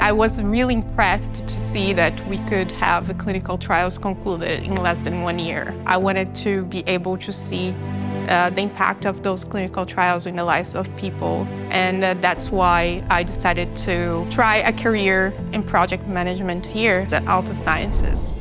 I was really impressed to see that we could have clinical trials concluded in less than 1 year. I wanted to be able to see the impact of those clinical trials in the lives of people. And that's why I decided to try a career in project management here at Altasciences.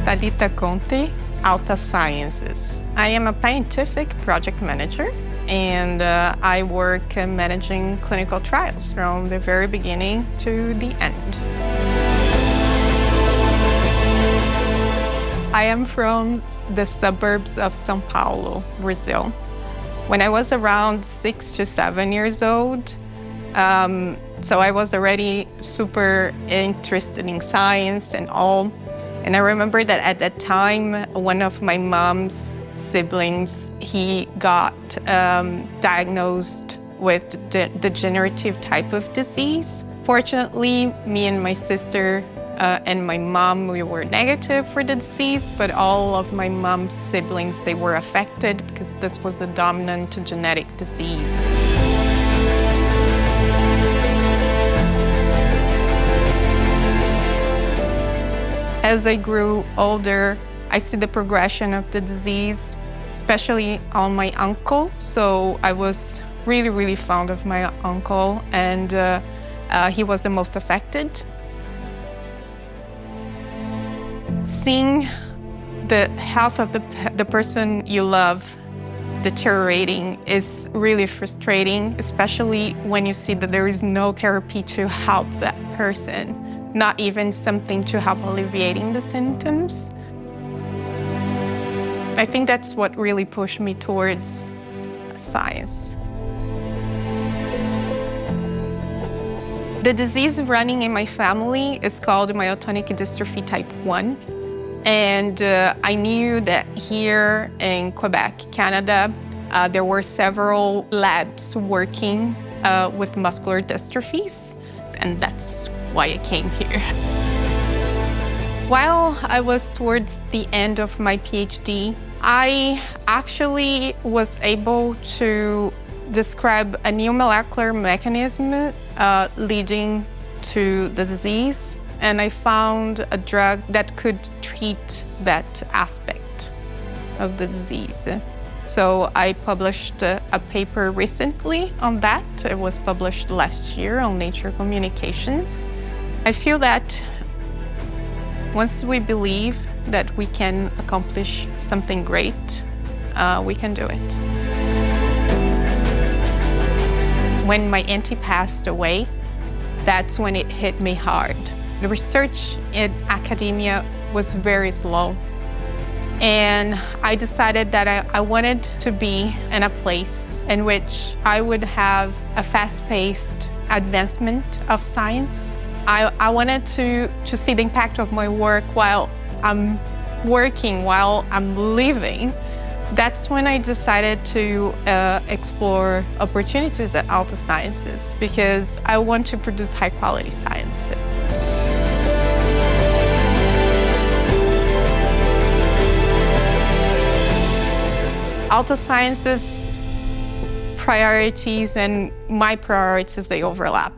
Talita Conte, Altasciences. I am a scientific project manager, and I work managing clinical trials from the very beginning to the end. I am from the suburbs of São Paulo, Brazil. When I was around 6 to 7 years old, so I was already super interested in science and all. And I remember that at that time, one of my mom's siblings, he got diagnosed with degenerative type of disease. Fortunately, me and my sister and my mom, we were negative for the disease, but all of my mom's siblings, they were affected because this was a dominant genetic disease. As I grew older, I see the progression of the disease, especially on my uncle. So I was really, really fond of my uncle, and he was the most affected. Seeing the health of the person you love deteriorating is really frustrating, especially when you see that there is no therapy to help that person, not even something to help alleviating the symptoms. I think that's what really pushed me towards science. The disease running in my family is called myotonic dystrophy type 1. And I knew that here in Quebec, Canada, there were several labs working with muscular dystrophies, and that's why I came here. While I was towards the end of my PhD, I actually was able to describe a new molecular mechanism leading to the disease. And I found a drug that could treat that aspect of the disease. So I published a paper recently on that. It was published last year on Nature Communications. I feel that once we believe that we can accomplish something great, we can do it. When my auntie passed away, that's when it hit me hard. The research in academia was very slow. And I decided that I wanted to be in a place in which I would have a fast-paced advancement of science. I wanted to see the impact of my work while I'm working, while I'm living. That's when I decided to explore opportunities at Altasciences, because I want to produce high-quality science. Altasciences' priorities and my priorities, they overlap.